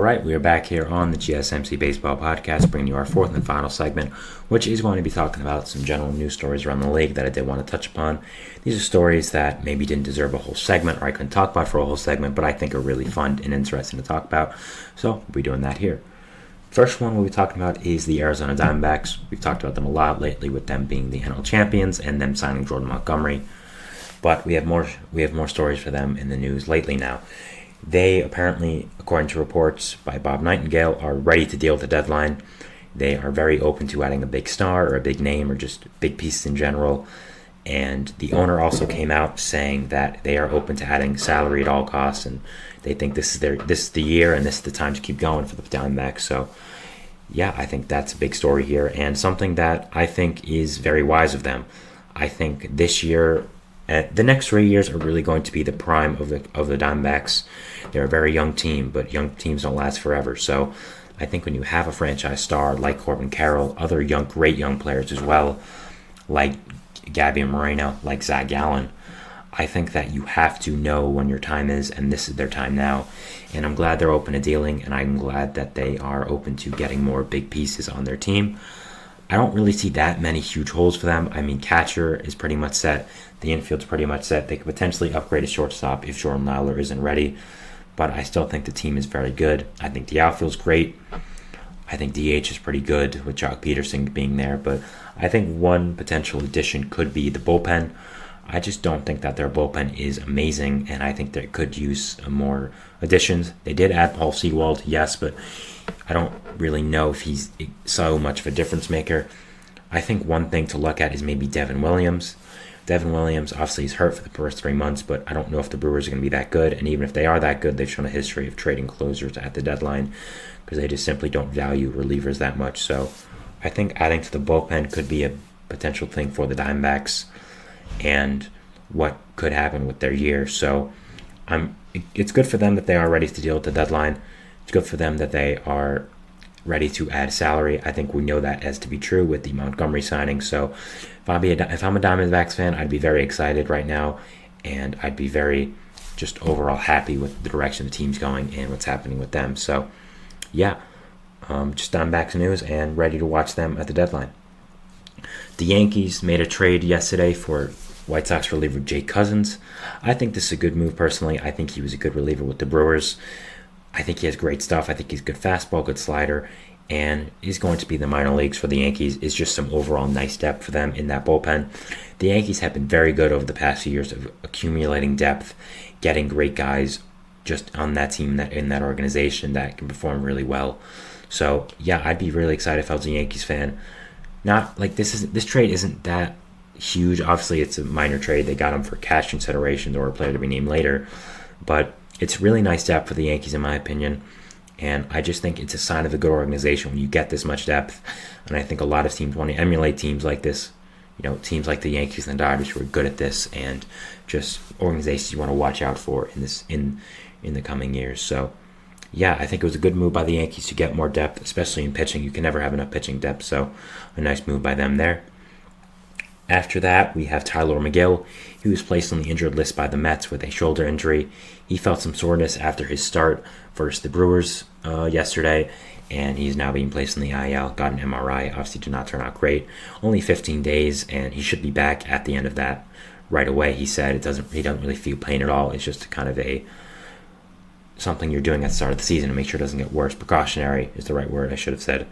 All right, we are back here on the GSMC Baseball Podcast, bringing you our fourth and final segment, which is going to be talking about some general news stories around the league that I did want to touch upon. These are stories that maybe didn't deserve a whole segment, or I couldn't talk about for a whole segment, but I think are really fun and interesting to talk about, so we'll be doing that here. First one we'll be talking about is the Arizona Diamondbacks. We've talked about them a lot lately, with them being the NL champions and them signing Jordan Montgomery, but we have more stories for them in the news lately now. They apparently, according to reports by Bob Nightingale, are ready to deal with the deadline. They are very open to adding a big star or a big name or just big pieces in general. And the owner also came out saying that they are open to adding salary at all costs, and they think this is the year and this is the time to keep going for the Diamondbacks. So, yeah, I think that's a big story here and something that I think is very wise of them. I think this year, the next 3 years are really going to be the prime of the Diamondbacks. They're a very young team, but young teams don't last forever. So I think when you have a franchise star like Corbin Carroll, other great young players as well, like Gabby Moreno, like Zach Gallen, I think that you have to know when your time is, and this is their time now. And I'm glad they're open to dealing, and I'm glad that they are open to getting more big pieces on their team. I don't really see that many huge holes for them. I mean, catcher is pretty much set. The infield's pretty much set. They could potentially upgrade a shortstop if Jordan Lawler isn't ready. But I still think the team is very good. I think the outfield's great. I think DH is pretty good with Jock Peterson being there. But I think one potential addition could be the bullpen. I just don't think that their bullpen is amazing, and I think they could use more additions. They did add Paul Sewald, yes, but I don't really know if he's so much of a difference maker. I think one thing to look at is maybe Devin Williams. Devin Williams obviously is hurt for the first 3 months, but I don't know if the Brewers are going to be that good. And even if they are that good, they've shown a history of trading closers at the deadline because they just simply don't value relievers that much. So I think adding to the bullpen could be a potential thing for the Diamondbacks and what could happen with their year. So it's good for them that they are ready to deal with the deadline. It's good for them that they are ready to add salary. I think we know that as to be true with the Montgomery signing. So if I'm a Diamondbacks fan, I'd be very excited right now, and I'd be very just overall happy with the direction the team's going and what's happening with them. So yeah, just Diamondbacks news and ready to watch them at the deadline. The Yankees made a trade yesterday for White Sox reliever Jake Cousins. I think this is a good move personally. I think he was a good reliever with the Brewers. I think he has great stuff. I think he's good fastball, good slider, and he's going to be in the minor leagues for the Yankees. It's just some overall nice depth for them in that bullpen. The Yankees have been very good over the past few years of accumulating depth, getting great guys just on that team, in that organization that can perform really well. So yeah, I'd be really excited if I was a Yankees fan. Not like this trade isn't that huge. Obviously, it's a minor trade. They got him for cash considerations or a player to be named later, but it's really nice depth for the Yankees, in my opinion, and I just think it's a sign of a good organization when you get this much depth, and I think a lot of teams want to emulate teams like this, teams like the Yankees and the Dodgers who are good at this, and just organizations you want to watch out for in the coming years. So, yeah, I think it was a good move by the Yankees to get more depth, especially in pitching. You can never have enough pitching depth, so a nice move by them there. After that, we have Tyler McGill. He was placed on the injured list by the Mets with a shoulder injury. He felt some soreness after his start versus the Brewers yesterday, and he's now being placed on the IL. Got an MRI. Obviously did not turn out great. Only 15 days, and he should be back at the end of that right away. He said he doesn't really feel pain at all. It's just kind of something you're doing at the start of the season to make sure it doesn't get worse. Precautionary is the right word, I should have said.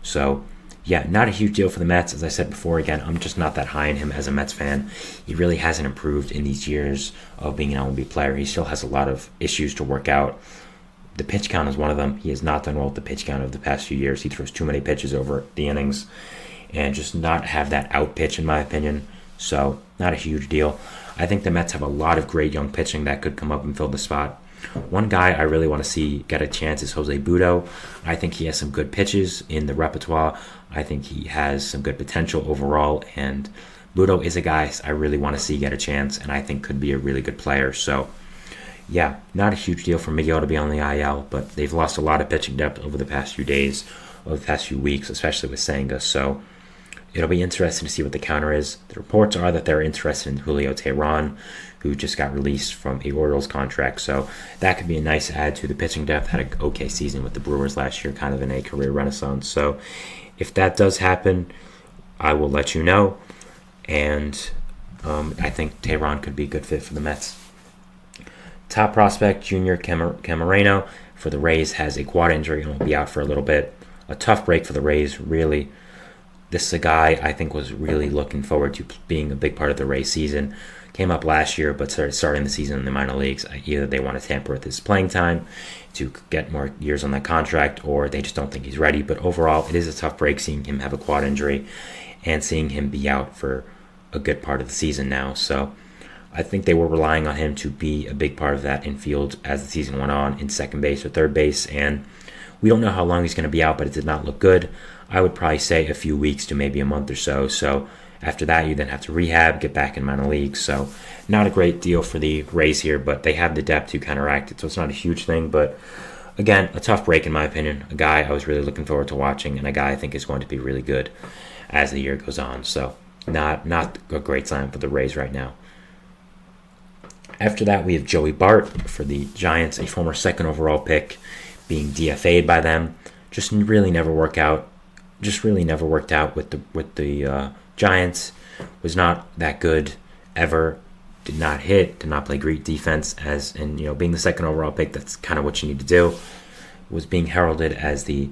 So, yeah, not a huge deal for the Mets. As I said before, again, I'm just not that high on him as a Mets fan. He really hasn't improved in these years of being an MLB player. He still has a lot of issues to work out. The pitch count is one of them. He has not done well with the pitch count of the past few years. He throws too many pitches over the innings and just not have that out pitch, in my opinion. So, not a huge deal. I think the Mets have a lot of great young pitching that could come up and fill the spot. One guy I really want to see get a chance is Jose Butto. I think he has some good pitches in the repertoire. I think he has some good potential overall, and Butto is a guy I really want to see get a chance, and I think could be a really good player. So, yeah, not a huge deal for Miguel to be on the IL, but they've lost a lot of pitching depth over the past few days, over the past few weeks, especially with Senga. So, it'll be interesting to see what the counter is. The reports are that they're interested in Julio Teheran, who just got released from a Orioles contract. So that could be a nice add to the pitching depth. Had an okay season with the Brewers last year, kind of in a career renaissance. So if that does happen, I will let you know. And I think Teheran could be a good fit for the Mets. Top prospect, Junior Camareno for the Rays, has a quad injury and will be out for a little bit. A tough break for the Rays, really. This is a guy I think was really looking forward to being a big part of the Rays season. Came up last year, but starting the season in the minor leagues. Either they want to tamper with his playing time to get more years on that contract, or they just don't think he's ready. But overall, it is a tough break seeing him have a quad injury and seeing him be out for a good part of the season now. So I think they were relying on him to be a big part of that infield as the season went on in second base or third base. And we don't know how long he's going to be out, but it did not look good. I would probably say a few weeks to maybe a month or so. So after that, you then have to rehab, get back in minor leagues. So not a great deal for the Rays here, but they have the depth to counteract it. So it's not a huge thing. But again, a tough break in my opinion. A guy I was really looking forward to watching, and a guy I think is going to be really good as the year goes on. So not a great sign for the Rays right now. After that, we have Joey Bart for the Giants, a former second overall pick, being DFA'd by them. Just really never worked out. With the Giants. Was not that good ever. Did not hit. Did not play great defense. Being the second overall pick, that's kind of what you need to do. Was being heralded as the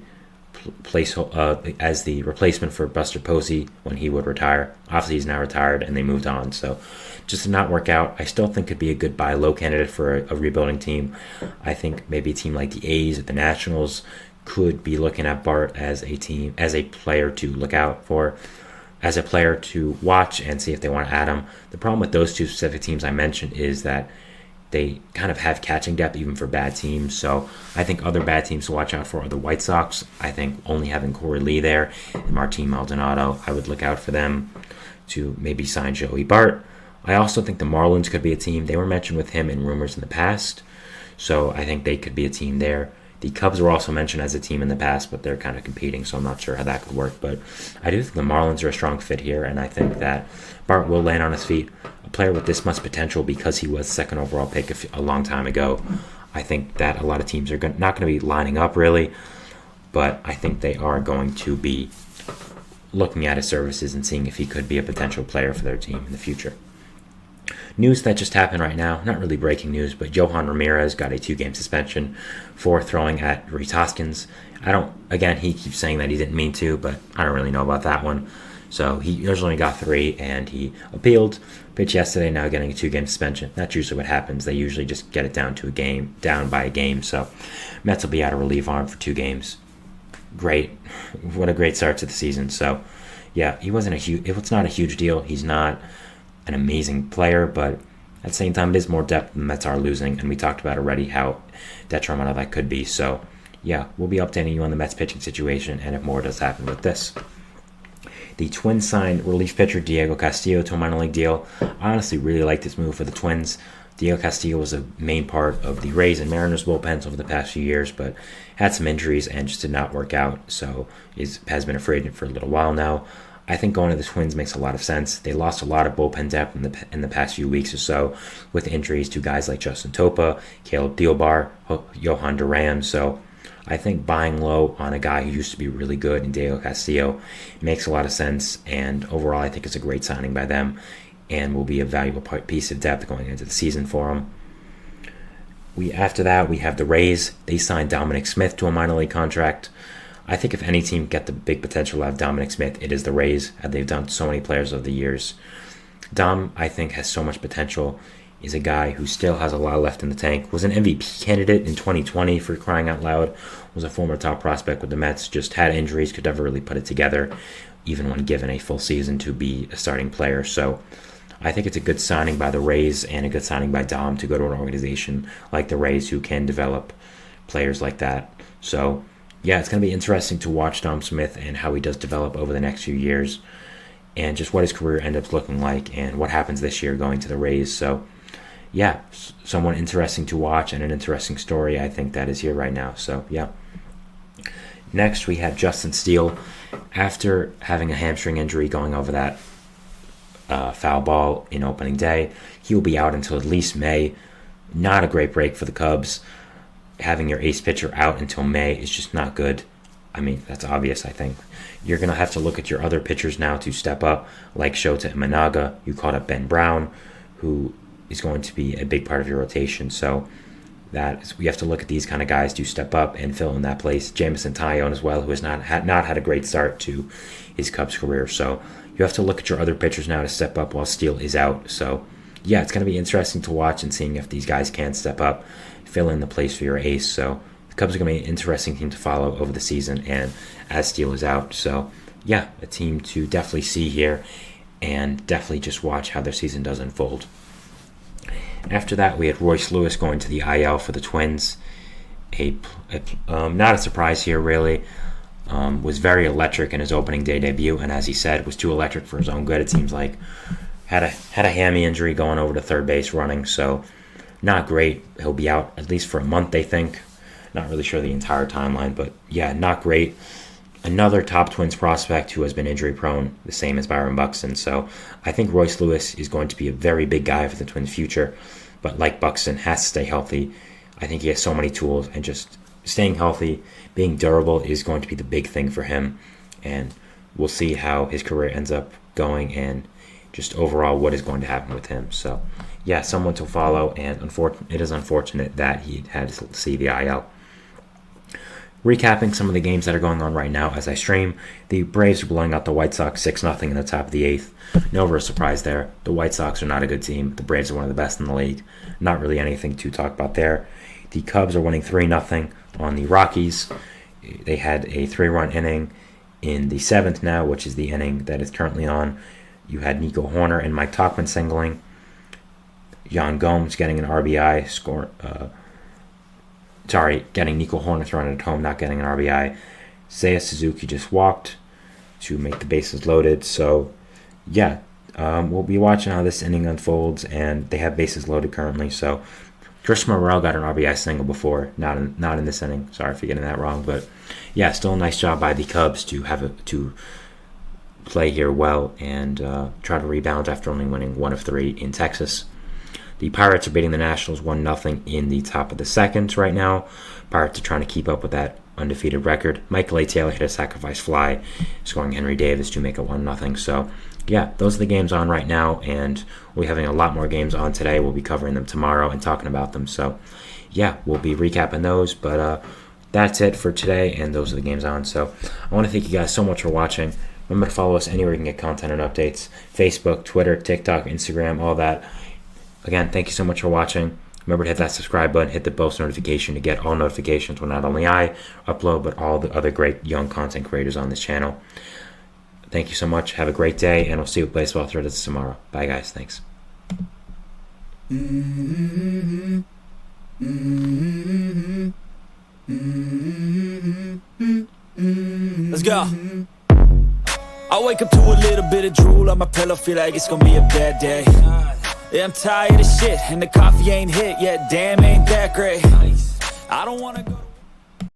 replacement for Buster Posey when he would retire. Obviously, he's now retired, and they moved on. So just did not work out. I still think could be a good buy low candidate for a rebuilding team. I think maybe a team like the A's or the Nationals could be looking at Bart as a player to look out for, as a player to watch and see if they want to add him. The problem with those two specific teams I mentioned is that they kind of have catching depth even for bad teams. So I think other bad teams to watch out for are the White Sox. I think only having Corey Lee there and Martin Maldonado, I would look out for them to maybe sign Joey Bart. I also think the Marlins could be a team. They were mentioned with him in rumors in the past, so I think they could be a team there. The Cubs were also mentioned as a team in the past, but they're kind of competing, so I'm not sure how that could work. But I do think the Marlins are a strong fit here, and I think that Bart will land on his feet. A player with this much potential because he was second overall pick a long time ago. I think that a lot of teams are not going to be lining up really, but I think they are going to be looking at his services and seeing if he could be a potential player for their team in the future. News that just happened right now, not really breaking news, but Johan Ramirez got a 2-game suspension for throwing at Rhys Hoskins. He keeps saying that he didn't mean to, but I don't really know about that one. So he originally got 3, and he appealed. Pitched yesterday, now getting a 2-game suspension. That's usually what happens. They usually just get it down by a game. So Mets will be out of relief on him for 2 games. Great. What a great start to the season. So, yeah, it's not a huge deal. He's not an amazing player, but at the same time, it is more depth than the Mets are losing, and we talked about already how detrimental that could be. So, yeah, we'll be updating you on the Mets pitching situation, and if more does happen with this. The Twins signed relief pitcher Diego Castillo to a minor league deal. I honestly really like this move for the Twins. Diego Castillo was a main part of the Rays and Mariners bullpens over the past few years, but had some injuries and just did not work out, so has been a free agent for a little while now. I think going to the Twins makes a lot of sense. They lost a lot of bullpen depth in the past few weeks or so with injuries to guys like Justin Topa, Caleb Thielbar, Johan Duran. So I think buying low on a guy who used to be really good in Diego Castillo makes a lot of sense. And overall, I think it's a great signing by them and will be a valuable piece of depth going into the season for them. After that, we have the Rays. They signed Dominic Smith to a minor league contract. I think if any team get the big potential out of Dominic Smith, it is the Rays. They've done so many players over the years. Dom, I think, has so much potential. He's a guy who still has a lot left in the tank. Was an MVP candidate in 2020 for crying out loud. Was a former top prospect with the Mets. Just had injuries, could never really put it together, even when given a full season to be a starting player. So I think it's a good signing by the Rays and a good signing by Dom to go to an organization like the Rays who can develop players like that. So yeah, it's going to be interesting to watch Dom Smith and how he does develop over the next few years and just what his career ends up looking like and what happens this year going to the Rays. So, yeah, someone interesting to watch and an interesting story I think that is here right now. So, yeah. Next, we have Justin Steele. After having a hamstring injury going over that foul ball in opening day, he will be out until at least May. Not a great break for the Cubs. Having your ace pitcher out until May is just not good. I mean, that's obvious, I think. You're going to have to look at your other pitchers now to step up, like Shota Imanaga. You called up Ben Brown, who is going to be a big part of your rotation. So we have to look at these kind of guys to step up and fill in that place. Jameson Taillon as well, who has not had a great start to his Cubs career. So you have to look at your other pitchers now to step up while Steele is out. So yeah, it's going to be interesting to watch and seeing if these guys can step up, fill in the place for your ace. So the Cubs are going to be an interesting team to follow over the season and as Steele is out. So yeah, a team to definitely see here and definitely just watch how their season does unfold. After that, we had Royce Lewis going to the IL for the Twins. Not a surprise here, really. Was very electric in his opening day debut, and as he said, was too electric for his own good, it seems like. Had a hammy injury going over to third base running, so not great. He'll be out at least for a month, they think. Not really sure the entire timeline, but yeah, not great. Another top Twins prospect who has been injury prone, the same as Byron Buxton. So I think Royce Lewis is going to be a very big guy for the Twins' future. But like Buxton, has to stay healthy. I think he has so many tools, and just staying healthy, being durable is going to be the big thing for him. And we'll see how his career ends up going and just overall what is going to happen with him. So yeah, someone to follow, and it is unfortunate that he had to see the IL. Recapping some of the games that are going on right now as I stream, the Braves are blowing out the White Sox 6-0 in the top of the 8th. No real surprise there. The White Sox are not a good team. The Braves are one of the best in the league. Not really anything to talk about there. The Cubs are winning 3-0 on the Rockies. They had a 3-run inning in the 7th now, which is the inning that is currently on. You had Nico Horner and Mike Tauchman singling. Yan Gomes getting an RBI getting Nico Horner thrown at home, not getting an RBI. Seiya Suzuki just walked to make the bases loaded. So, yeah, we'll be watching how this inning unfolds, and they have bases loaded currently. So, Chris Morel got an RBI single before, not in this inning. Sorry for getting that wrong, but yeah, still a nice job by the Cubs to play here well and try to rebound after only winning 1 of 3 in Texas. The Pirates are beating the Nationals 1-0 in the top of the 2nd right now. Pirates are trying to keep up with that undefeated record. Michael A. Taylor hit a sacrifice fly, scoring Henry Davis to make it 1-0. So, yeah, those are the games on right now, and we'll be having a lot more games on today. We'll be covering them tomorrow and talking about them. So, yeah, we'll be recapping those. But that's it for today, and those are the games on. So, I want to thank you guys so much for watching. Remember to follow us anywhere you can get content and updates. Facebook, Twitter, TikTok, Instagram, all that. Again, thank you so much for watching. Remember to hit that subscribe button, hit the post notification to get all notifications when not only I upload, but all the other great young content creators on this channel. Thank you so much. Have a great day, and we'll see you with Baseball Threads tomorrow. Bye, guys. Thanks. Let's go. I wake up to a little bit of drool on my pillow, feel like it's gonna be a bad day. Yeah, I'm tired of shit, and the coffee ain't hit yet, damn, ain't that great. I don't wanna go